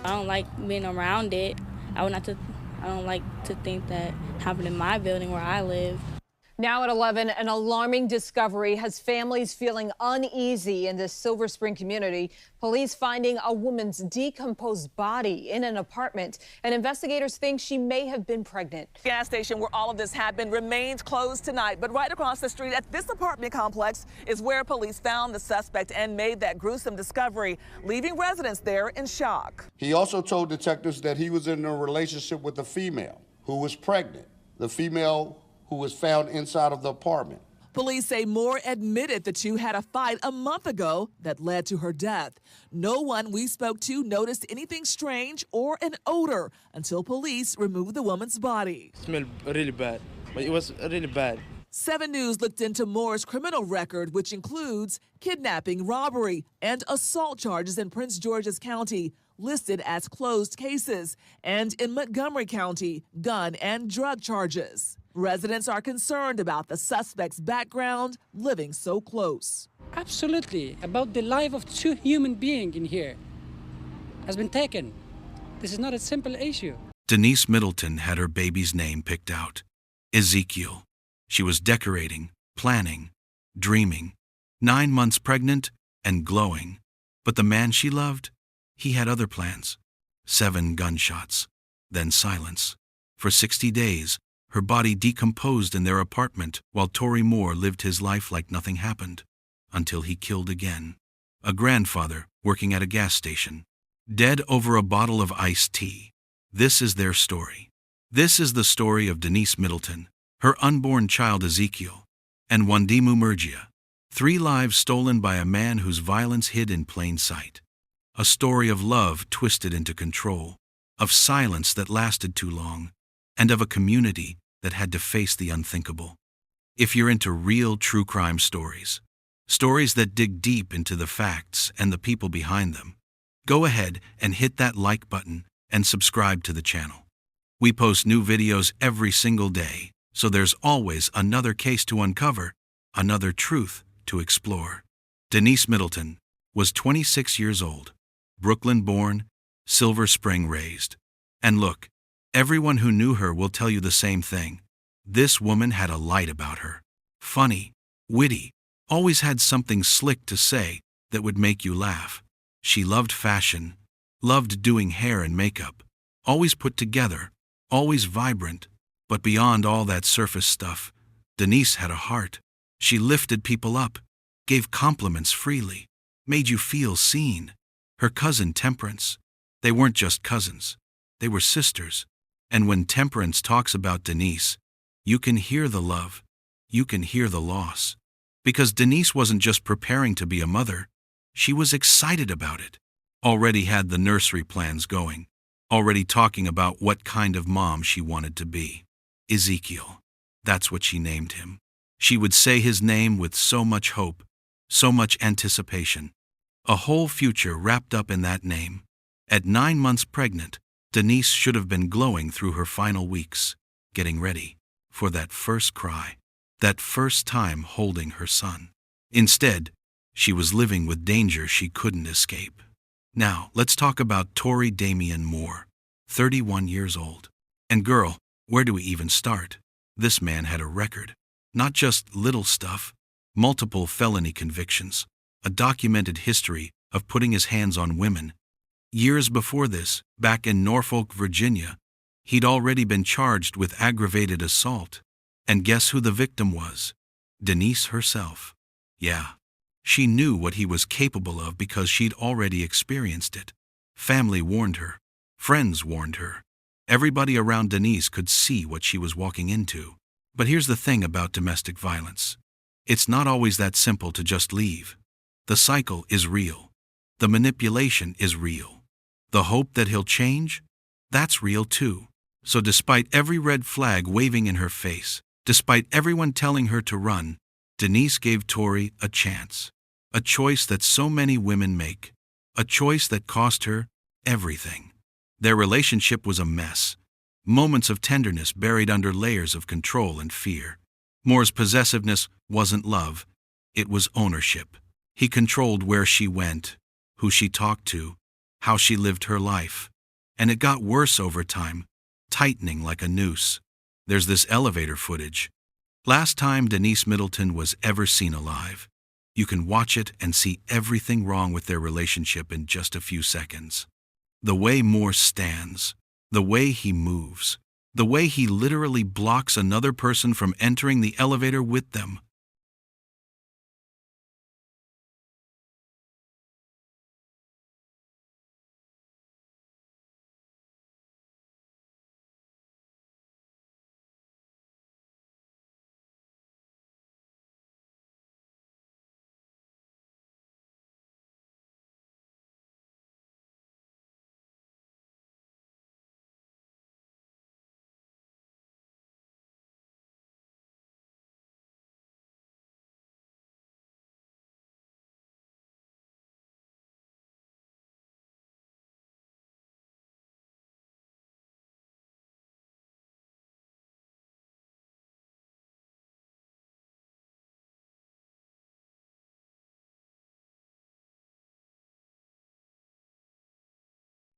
I don't like being around it. I don't like to think that happened in my building where I live. Now at 11, an alarming discovery has families feeling uneasy in this Silver Spring community. Police finding a woman's decomposed body in an apartment, and investigators think she may have been pregnant. The gas station where all of this happened remains closed tonight, but right across the street at this apartment complex is where police found the suspect and made that gruesome discovery, leaving residents there in shock. He also told detectives that he was in a relationship with a female who was pregnant. The female who was found inside of the apartment. Police say Moore admitted the two had a fight a month ago that led to her death. No one we spoke to noticed anything strange or an odor until police removed the woman's body. It smelled really bad, but it was really bad. 7 News looked into Moore's criminal record, which includes kidnapping, robbery, and assault charges in Prince George's County, listed as closed cases, and in Montgomery County, gun and drug charges. Residents are concerned about the suspect's background, living so close. Absolutely, about the life of 2 human beings in here has been taken. This is not a simple issue. Denise Middleton had her baby's name picked out, Ezekiel. She was decorating, planning, dreaming, 9 months pregnant and glowing. But the man she loved, he had other plans. 7 gunshots, then silence. For 60 days, her body decomposed in their apartment while Torrey Moore lived his life like nothing happened, until he killed again. A grandfather working at a gas station, dead over a bottle of iced tea. This is their story. This is the story of Denise Middleton, her unborn child Ezekiel, and Wondimu Murgia. 3 lives stolen by a man whose violence hid in plain sight. A story of love twisted into control, of silence that lasted too long, and of a community that had to face the unthinkable. If you're into real true crime stories, stories that dig deep into the facts and the people behind them, go ahead and hit that like button and subscribe to the channel. We post new videos every single day, so there's always another case to uncover, another truth to explore. Denise Middleton was 26 years old, Brooklyn born, Silver Spring raised. And look, everyone who knew her will tell you the same thing. This woman had a light about her. Funny, witty, always had something slick to say that would make you laugh. She loved fashion, loved doing hair and makeup, always put together, always vibrant. But beyond all that surface stuff, Denise had a heart. She lifted people up, gave compliments freely, made you feel seen. Her cousin Temperance, they weren't just cousins, they were sisters. And when Temperance talks about Denise, you can hear the love, you can hear the loss. Because Denise wasn't just preparing to be a mother, she was excited about it. Already had the nursery plans going, already talking about what kind of mom she wanted to be. Ezekiel, that's what she named him. She would say his name with so much hope, so much anticipation. A whole future wrapped up in that name. At 9 months pregnant, Denise should have been glowing through her final weeks, getting ready for that first cry, that first time holding her son. Instead, she was living with danger she couldn't escape. Now, let's talk about Torrey Moore, 31 years old. And girl, where do we even start? This man had a record. Not just little stuff, multiple felony convictions, a documented history of putting his hands on women. Years before this, back in Norfolk, Virginia, he'd already been charged with aggravated assault. And guess who the victim was? Denise herself. Yeah, she knew what he was capable of because she'd already experienced it. Family warned her. Friends warned her. Everybody around Denise could see what she was walking into. But here's the thing about domestic violence. It's not always that simple to just leave. The cycle is real. The manipulation is real. The hope that he'll change? That's real too. So despite every red flag waving in her face, despite everyone telling her to run, Denise gave Torrey a chance. A choice that so many women make. A choice that cost her everything. Their relationship was a mess. Moments of tenderness buried under layers of control and fear. Moore's possessiveness wasn't love. It was ownership. He controlled where she went, who she talked to, how she lived her life. And it got worse over time, tightening like a noose. There's this elevator footage. Last time Denise Middleton was ever seen alive. You can watch it and see everything wrong with their relationship in just a few seconds. The way Moore stands, the way he moves, the way he literally blocks another person from entering the elevator with them.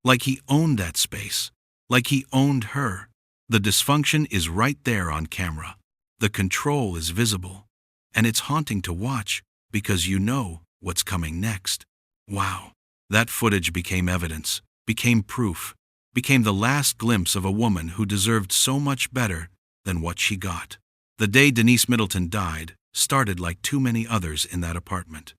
Like he owned that space, like he owned her. The dysfunction is right there on camera. The control is visible. And it's haunting to watch because you know what's coming next. Wow. That footage became evidence, became proof, became the last glimpse of a woman who deserved so much better than what she got. The day Denise Middleton died started like too many others in that apartment.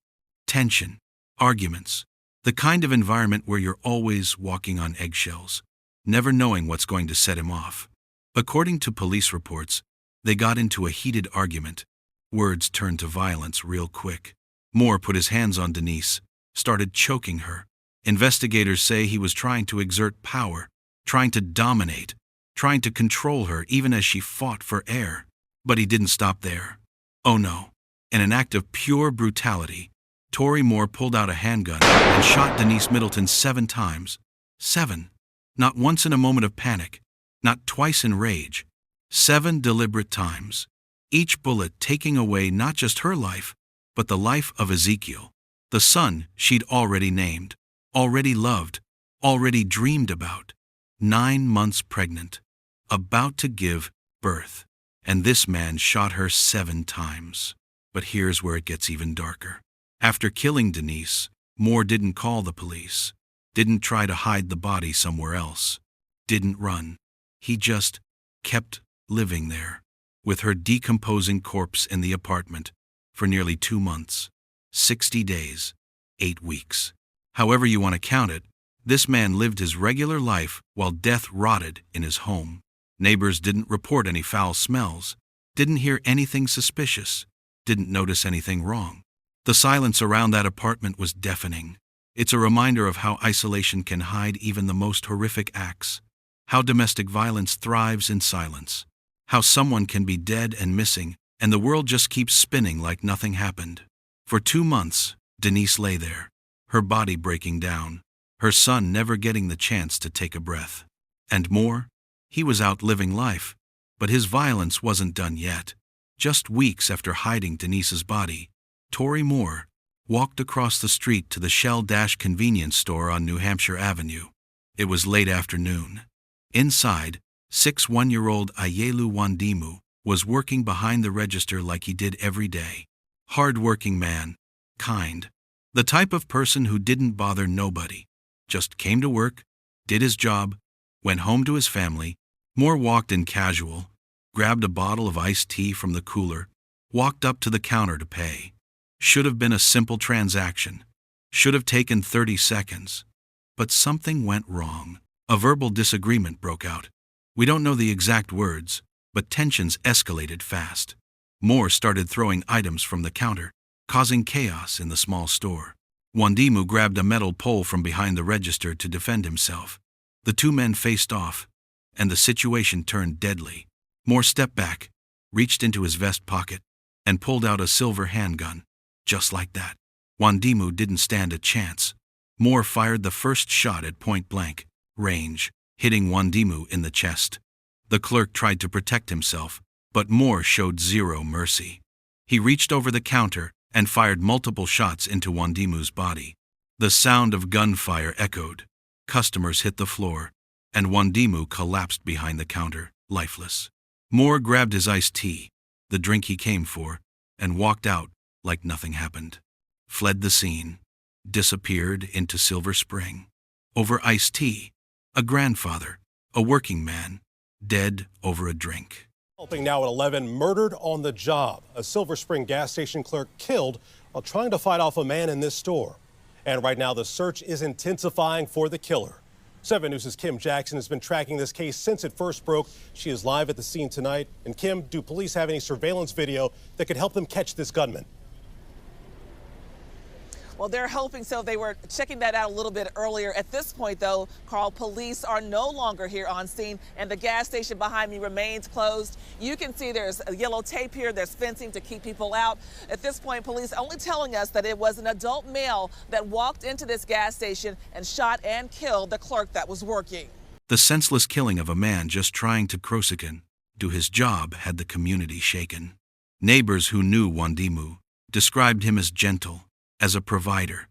Tension, arguments, the kind of environment where you're always walking on eggshells, never knowing what's going to set him off. According to police reports, they got into a heated argument. Words turned to violence real quick. Moore put his hands on Denise, started choking her. Investigators say he was trying to exert power, trying to dominate, trying to control her even as she fought for air. But he didn't stop there. Oh no. In an act of pure brutality, Torrey Moore pulled out a handgun and shot Denise Middleton 7 times. 7. Not once in a moment of panic, not twice in rage. 7 deliberate times. Each bullet taking away not just her life, but the life of Ezekiel, the son she'd already named, already loved, already dreamed about. 9 months pregnant, about to give birth. And this man shot her 7 times. But here's where it gets even darker. After killing Denise, Moore didn't call the police, didn't try to hide the body somewhere else, didn't run. He just kept living there, with her decomposing corpse in the apartment for nearly 2 months, 60 days, 8 weeks. However you want to count it, this man lived his regular life while death rotted in his home. Neighbors didn't report any foul smells, didn't hear anything suspicious, didn't notice anything wrong. The silence around that apartment was deafening. It's a reminder of how isolation can hide even the most horrific acts, how domestic violence thrives in silence, how someone can be dead and missing, and the world just keeps spinning like nothing happened. For 2 months, Denise lay there, her body breaking down, her son never getting the chance to take a breath. And Moore? He was out living life, but his violence wasn't done yet. Just weeks after hiding Denise's body, Torrey Moore walked across the street to the Shell Dash convenience store on New Hampshire Avenue. It was late afternoon. Inside, 6 one-year-old Ayalew Wondimu was working behind the register like he did every day. Hard-working man, kind. The type of person who didn't bother nobody. Just came to work, did his job, went home to his family. Moore walked in casual, grabbed a bottle of iced tea from the cooler, walked up to the counter to pay. Should have been a simple transaction. Should have taken 30 seconds. But something went wrong. A verbal disagreement broke out. We don't know the exact words, but tensions escalated fast. Moore started throwing items from the counter, causing chaos in the small store. Wondimu grabbed a metal pole from behind the register to defend himself. The 2 men faced off, and the situation turned deadly. Moore stepped back, reached into his vest pocket, and pulled out a silver handgun. Just like that. Wondimu didn't stand a chance. Moore fired the first shot at point-blank range, hitting Wondimu in the chest. The clerk tried to protect himself, but Moore showed zero mercy. He reached over the counter and fired multiple shots into Wondimu's body. The sound of gunfire echoed. Customers hit the floor, and Wondimu collapsed behind the counter, lifeless. Moore grabbed his iced tea, the drink he came for, and walked out like nothing happened. Fled the scene, disappeared into Silver Spring. Over iced tea, a grandfather, a working man, dead over a drink. Helping now at 11, murdered on the job. A Silver Spring gas station clerk killed while trying to fight off a man in this store. And right now the search is intensifying for the killer. 7 News' Kim Jackson has been tracking this case since it first broke. She is live at the scene tonight. And Kim, do police have any surveillance video that could help them catch this gunman? Well, they're hoping so. They were checking that out a little bit earlier. At this point, though, Carl, police are no longer here on scene, and the gas station behind me remains closed. You can see there's a yellow tape here. There's fencing to keep people out. At this point, police only telling us that it was an adult male that walked into this gas station and shot and killed the clerk that was working. The senseless killing of a man just trying to Krosikan do his job had the community shaken. Neighbors who knew Wondimu described him as gentle, as a provider,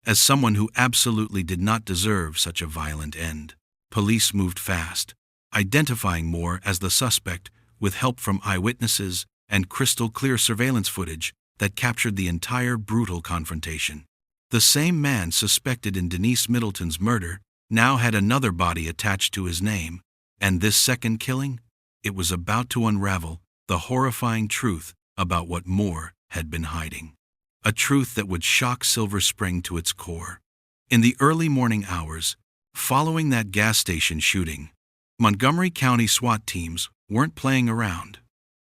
as someone who absolutely did not deserve such a violent end. Police moved fast, identifying Moore as the suspect with help from eyewitnesses and crystal-clear surveillance footage that captured the entire brutal confrontation. The same man suspected in Denise Middleton's murder now had another body attached to his name, and this second killing, it was about to unravel the horrifying truth about what Moore had been hiding. A truth that would shock Silver Spring to its core. In the early morning hours, following that gas station shooting, Montgomery County SWAT teams weren't playing around.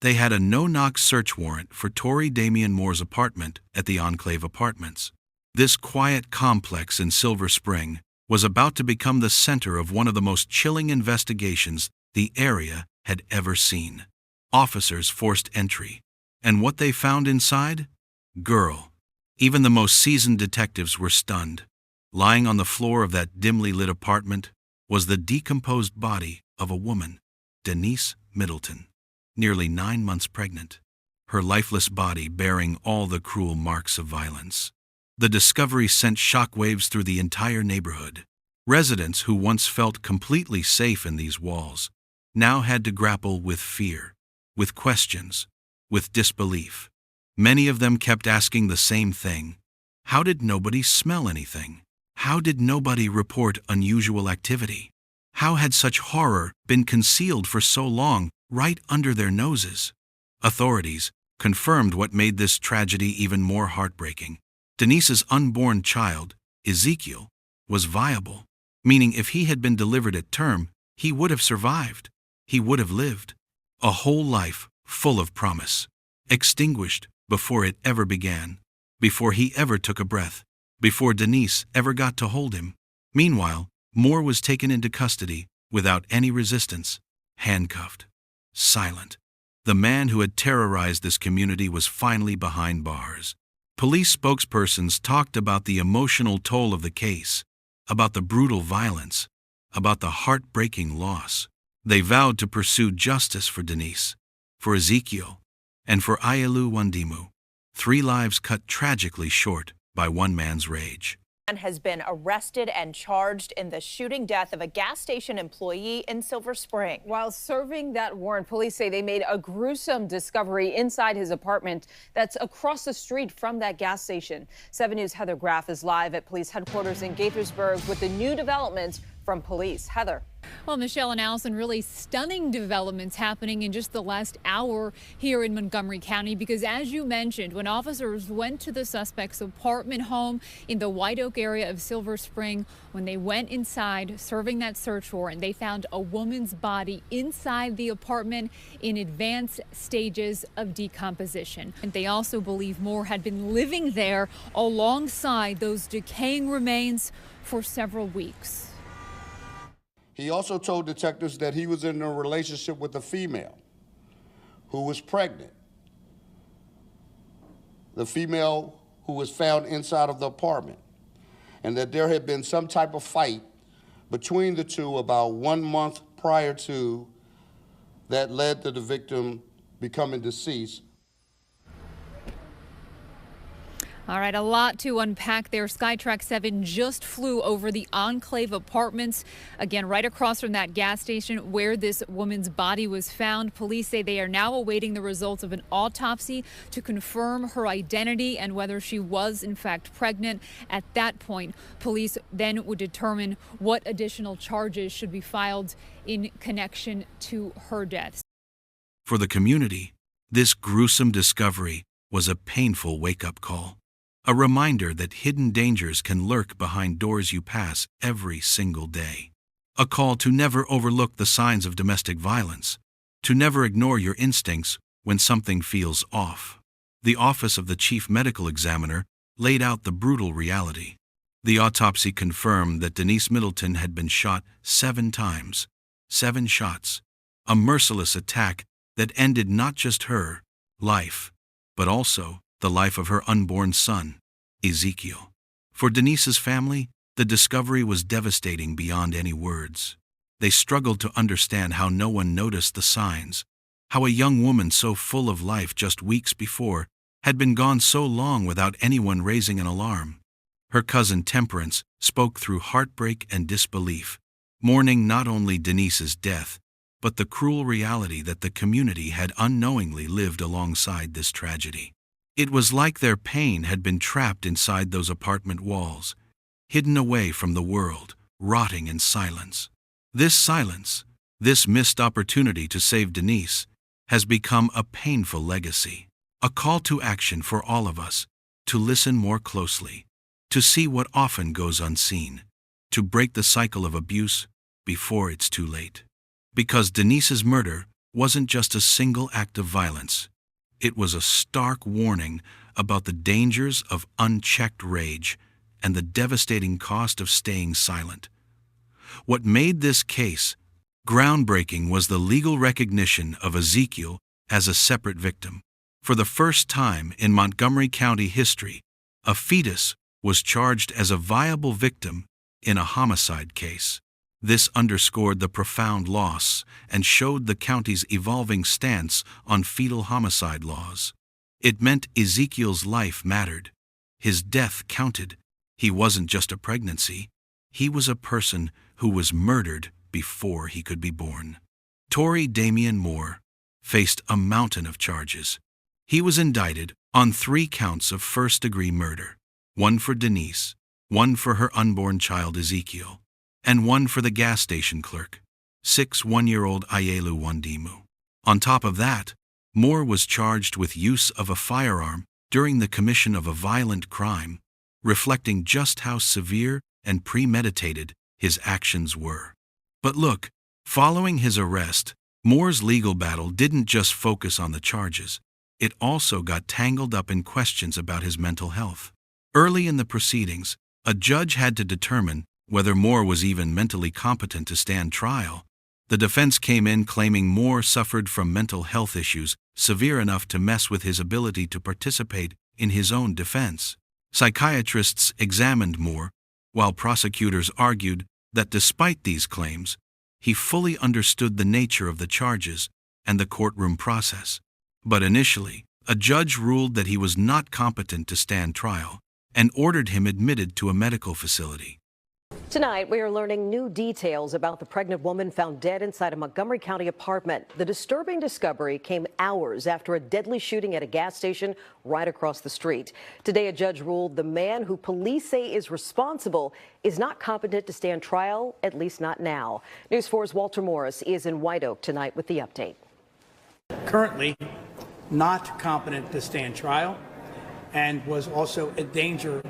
They had a no-knock search warrant for Torrey Moore's apartment at the Enclave Apartments. This quiet complex in Silver Spring was about to become the center of one of the most chilling investigations the area had ever seen. Officers forced entry, and what they found inside? Girl. Even the most seasoned detectives were stunned. Lying on the floor of that dimly lit apartment was the decomposed body of a woman, Denise Middleton, nearly 9 months pregnant, her lifeless body bearing all the cruel marks of violence. The discovery sent shockwaves through the entire neighborhood. Residents who once felt completely safe in these walls now had to grapple with fear, with questions, with disbelief. Many of them kept asking the same thing. How did nobody smell anything? How did nobody report unusual activity? How had such horror been concealed for so long right under their noses? Authorities confirmed what made this tragedy even more heartbreaking. Denise's unborn child, Ezekiel, was viable, meaning if he had been delivered at term, he would have survived. He would have lived. A whole life full of promise, extinguished before it ever began, before he ever took a breath, before Denise ever got to hold him. Meanwhile, Moore was taken into custody without any resistance, handcuffed, silent. The man who had terrorized this community was finally behind bars. Police spokespersons talked about the emotional toll of the case, about the brutal violence, about the heartbreaking loss. They vowed to pursue justice for Denise, for Ezekiel, and for Ayalew Wondimu, 3 lives cut tragically short by one man's rage. Has been arrested and charged in the shooting death of a gas station employee in Silver Spring. While serving that warrant, police say they made a gruesome discovery inside his apartment that's across the street from that gas station. 7 News' Heather Graff is live at police headquarters in Gaithersburg with the new developments from police. Heather. Well, Michelle and Allison, really stunning developments happening in just the last hour here in Montgomery County, because as you mentioned, when officers went to the suspect's apartment home in the White Oak area of Silver Spring, when they went inside serving that search warrant, they found a woman's body inside the apartment in advanced stages of decomposition. And they also believe Moore had been living there alongside those decaying remains for several weeks. He also told detectives that he was in a relationship with a female who was pregnant. The female who was found inside of the apartment, and that there had been some type of fight between the two about 1 month prior to that led to the victim becoming deceased. All right, a lot to unpack there. Skytrack 7 just flew over the Enclave Apartments, again, right across from that gas station where this woman's body was found. Police say they are now awaiting the results of an autopsy to confirm her identity and whether she was, in fact, pregnant. At that point, police then would determine what additional charges should be filed in connection to her death. For the community, this gruesome discovery was a painful wake-up call. A reminder that hidden dangers can lurk behind doors you pass every single day. A call to never overlook the signs of domestic violence, to never ignore your instincts when something feels off. The Office of the Chief Medical Examiner laid out the brutal reality. The autopsy confirmed that Denise Middleton had been shot 7 times, 7 shots, a merciless attack that ended not just her life, but also the life of her unborn son, Ezekiel. For Denise's family, the discovery was devastating beyond any words. They struggled to understand how no one noticed the signs, how a young woman so full of life just weeks before had been gone so long without anyone raising an alarm. Her cousin Temperance spoke through heartbreak and disbelief, mourning not only Denise's death, but the cruel reality that the community had unknowingly lived alongside this tragedy. It was like their pain had been trapped inside those apartment walls, hidden away from the world, rotting in silence. This silence, this missed opportunity to save Denise, has become a painful legacy, a call to action for all of us, to listen more closely, to see what often goes unseen, to break the cycle of abuse before it's too late. Because Denise's murder wasn't just a single act of violence. It was a stark warning about the dangers of unchecked rage and the devastating cost of staying silent. What made this case groundbreaking was the legal recognition of Ezekiel as a separate victim. For the first time in Montgomery County history, a fetus was charged as a viable victim in a homicide case. This underscored the profound loss and showed the county's evolving stance on fetal homicide laws. It meant Ezekiel's life mattered. His death counted. He wasn't just a pregnancy. He was a person who was murdered before he could be born. Torrey Moore faced a mountain of charges. He was indicted on 3 counts of first-degree murder, 1 for Denise, 1 for her unborn child Ezekiel, and 1 for the gas station clerk, 1-year-old Ayalew Wondimu. On top of that, Moore was charged with use of a firearm during the commission of a violent crime, reflecting just how severe and premeditated his actions were. But look, following his arrest, Moore's legal battle didn't just focus on the charges. It also got tangled up in questions about his mental health. Early in the proceedings, a judge had to determine whether Moore was even mentally competent to stand trial. The defense came in claiming Moore suffered from mental health issues severe enough to mess with his ability to participate in his own defense. Psychiatrists examined Moore, while prosecutors argued that despite these claims, he fully understood the nature of the charges and the courtroom process. But initially, a judge ruled that he was not competent to stand trial and ordered him admitted to a medical facility. Tonight, we are learning new details about the pregnant woman found dead inside a Montgomery County apartment. The disturbing discovery came hours after a deadly shooting at a gas station right across the street. Today, a judge ruled the man who police say is responsible is not competent to stand trial, at least not now. News 4's Walter Morris is in White Oak tonight with the update. Currently not competent to stand trial and was also a danger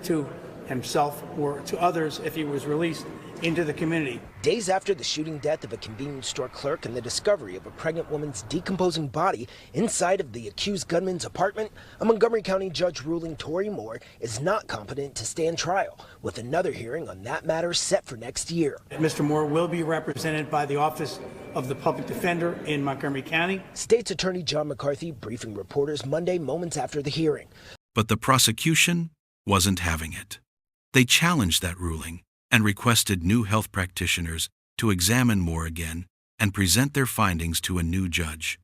to himself or to others if he was released into the community. Days after the shooting death of a convenience store clerk and the discovery of a pregnant woman's decomposing body inside of the accused gunman's apartment, a Montgomery County judge ruling Torrey Moore is not competent to stand trial, with another hearing on that matter set for next year. Mr. Moore will be represented by the Office of the Public Defender in Montgomery County. State's Attorney John McCarthy briefing reporters Monday moments after the hearing. But the prosecution wasn't having it. They challenged that ruling and requested new health practitioners to examine Moore again and present their findings to a new judge.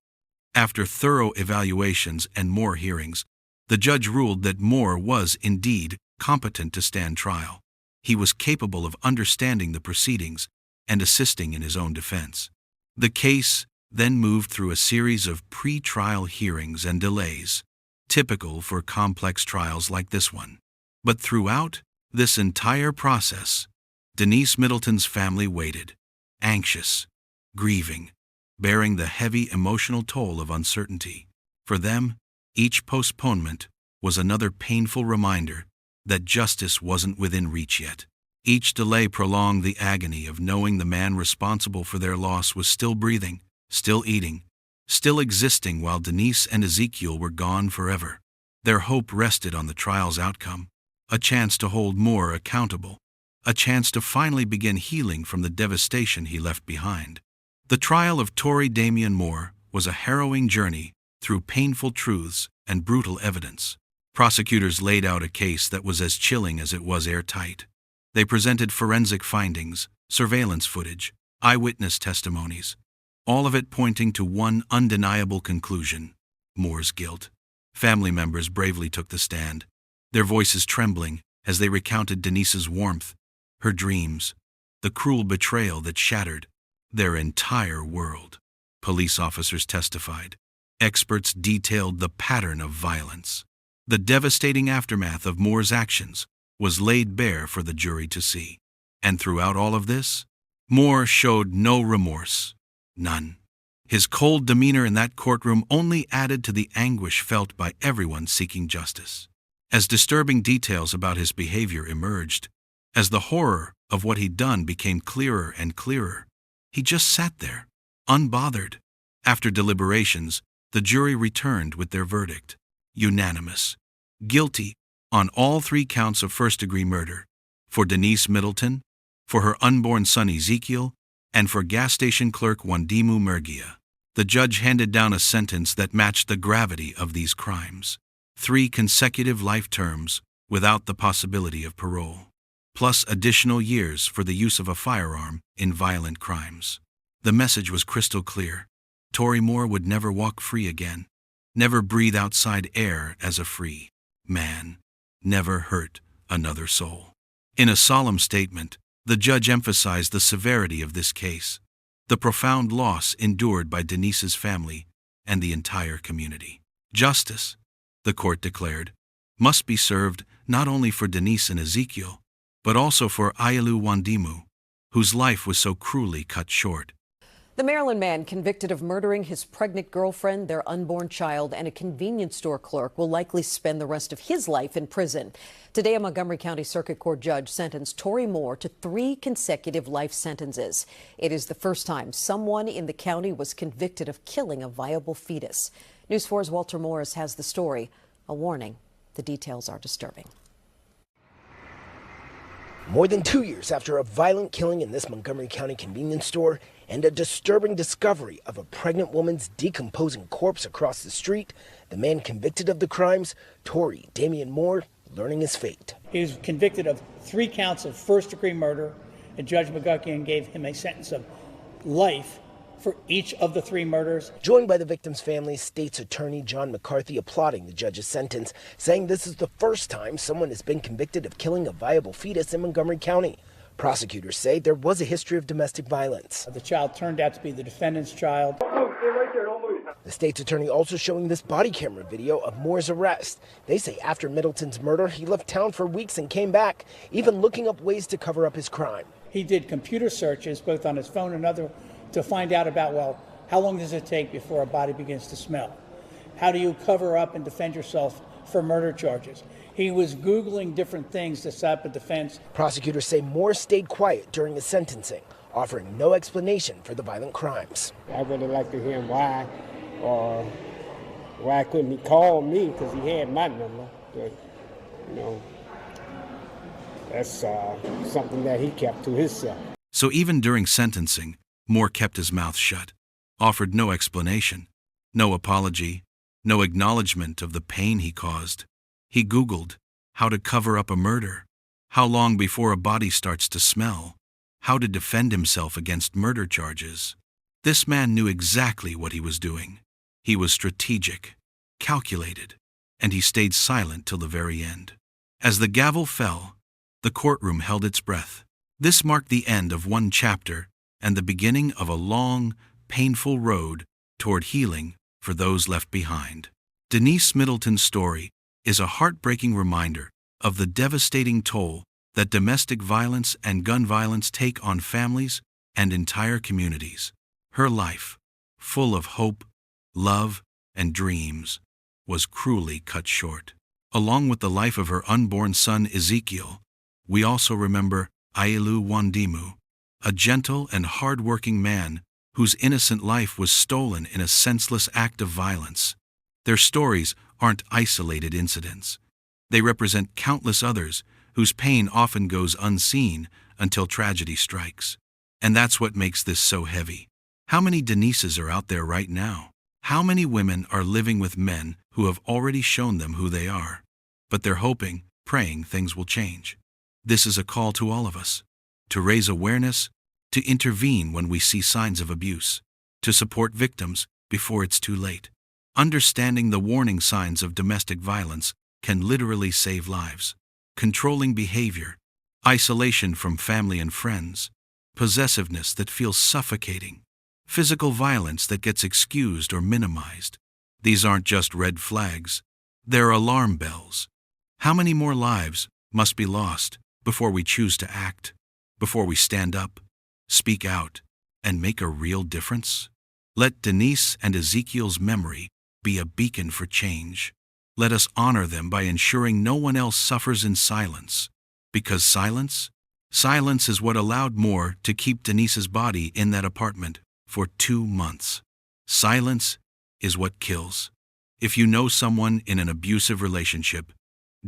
After thorough evaluations and more hearings, The judge ruled that Moore was indeed competent to stand trial. He was capable of understanding the proceedings and assisting in his own defense. The case then moved through a series of pre-trial hearings and delays, typical for complex trials like this one. But throughout this entire process, Denise Middleton's family waited, anxious, grieving, bearing the heavy emotional toll of uncertainty. For them, each postponement was another painful reminder that justice wasn't within reach yet. Each delay prolonged the agony of knowing the man responsible for their loss was still breathing, still eating, still existing while Denise and Ezekiel were gone forever. Their hope rested on the trial's outcome, a chance to hold Moore accountable, a chance to finally begin healing from the devastation he left behind. The trial of Torrey Moore was a harrowing journey through painful truths and brutal evidence. Prosecutors laid out a case that was as chilling as it was airtight. They presented forensic findings, surveillance footage, eyewitness testimonies, all of it pointing to one undeniable conclusion: Moore's guilt. Family members bravely took the stand, their voices trembling as they recounted Denise's warmth, her dreams, the cruel betrayal that shattered their entire world. Police officers testified. Experts detailed the pattern of violence. The devastating aftermath of Moore's actions was laid bare for the jury to see. And throughout all of this, Moore showed no remorse. None. His cold demeanor in that courtroom only added to the anguish felt by everyone seeking justice. As disturbing details about his behavior emerged, as the horror of what he'd done became clearer and clearer, he just sat there, unbothered. After deliberations, the jury returned with their verdict: unanimous, guilty on all 3 counts of first-degree murder, for Denise Middleton, for her unborn son Ezekiel, and for gas station clerk Wondimu Mergia. The judge handed down a sentence that matched the gravity of these crimes: 3 consecutive life terms without the possibility of parole, plus additional years for the use of a firearm in violent crimes. The message was crystal clear. Torrey Moore would never walk free again, never breathe outside air as a free man, never hurt another soul. In a solemn statement, the judge emphasized the severity of this case, the profound loss endured by Denise's family and the entire community. Justice, the court declared, must be served not only for Denise and Ezekiel, but also for Ayalew Wondimu, whose life was so cruelly cut short. The Maryland man convicted of murdering his pregnant girlfriend, their unborn child, and a convenience store clerk will likely spend the rest of his life in prison. Today, a Montgomery County Circuit Court judge sentenced Torrey Moore to 3 consecutive life sentences. It is the first time someone in the county was convicted of killing a viable fetus. News 4's Walter Morris has the story. A warning: the details are disturbing. More than 2 years after a violent killing in this Montgomery County convenience store and a disturbing discovery of a pregnant woman's decomposing corpse across the street, the man convicted of the crimes, Torrey Moore, learning his fate. He was convicted of 3 counts of first-degree murder, and Judge McGuckian gave him a sentence of life for each of the 3 murders. Joined by the victim's family, State's Attorney John McCarthy applauding the judge's sentence, saying this is the first time someone has been convicted of killing a viable fetus in Montgomery County. Prosecutors say there was a history of domestic violence. The child turned out to be the defendant's child. The state's attorney also showing this body camera video of Moore's arrest. They say after Middleton's murder, he left town for weeks and came back, even looking up ways to cover up his crime. He did computer searches, both on his phone and other, to find out about, well, how long does it take before a body begins to smell? How do you cover up and defend yourself for murder charges? He was Googling different things to set up a defense. Prosecutors say Moore stayed quiet during his sentencing, offering no explanation for the violent crimes. I would have liked to hear him why, or why couldn't he call me, because he had my number. But, you know, that's something that he kept to himself. So even during sentencing, Moore kept his mouth shut, offered no explanation, no apology, no acknowledgement of the pain he caused. He Googled how to cover up a murder, how long before a body starts to smell, how to defend himself against murder charges. This man knew exactly what he was doing. He was strategic, calculated, and he stayed silent till the very end. As the gavel fell, the courtroom held its breath. This marked the end of one chapter and the beginning of a long, painful road toward healing for those left behind. Denise Middleton's story is a heartbreaking reminder of the devastating toll that domestic violence and gun violence take on families and entire communities. Her life, full of hope, love, and dreams, was cruelly cut short. Along with the life of her unborn son Ezekiel, we also remember Ayalew Wondimu, a gentle and hard-working man whose innocent life was stolen in a senseless act of violence. Their stories aren't isolated incidents. They represent countless others whose pain often goes unseen until tragedy strikes. And that's what makes this so heavy. How many Denises are out there right now? How many women are living with men who have already shown them who they are? But they're hoping, praying things will change. This is a call to all of us, to raise awareness, to intervene when we see signs of abuse, to support victims before it's too late. Understanding the warning signs of domestic violence can literally save lives. Controlling behavior, isolation from family and friends, possessiveness that feels suffocating, physical violence that gets excused or minimized. These aren't just red flags, they're alarm bells. How many more lives must be lost before we choose to act, before we stand up, speak out, and make a real difference? Let Denise and Ezekiel's memory be a beacon for change. Let us honor them by ensuring no one else suffers in silence. Because silence is what allowed Moore to keep Denise's body in that apartment for 2 months. Silence is what kills. If you know someone in an abusive relationship,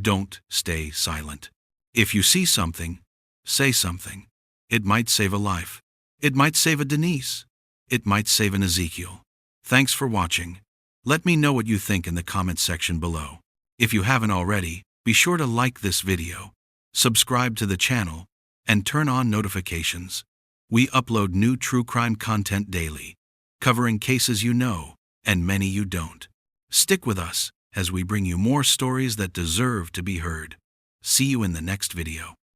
don't stay silent. If you see something, say something. It might save a life. It might save a Denise. It might save an Ezekiel. Thanks for watching. Let me know what you think in the comments section below. If you haven't already, be sure to like this video, subscribe to the channel, and turn on notifications. We upload new true crime content daily, covering cases you know and many you don't. Stick with us as we bring you more stories that deserve to be heard. See you in the next video.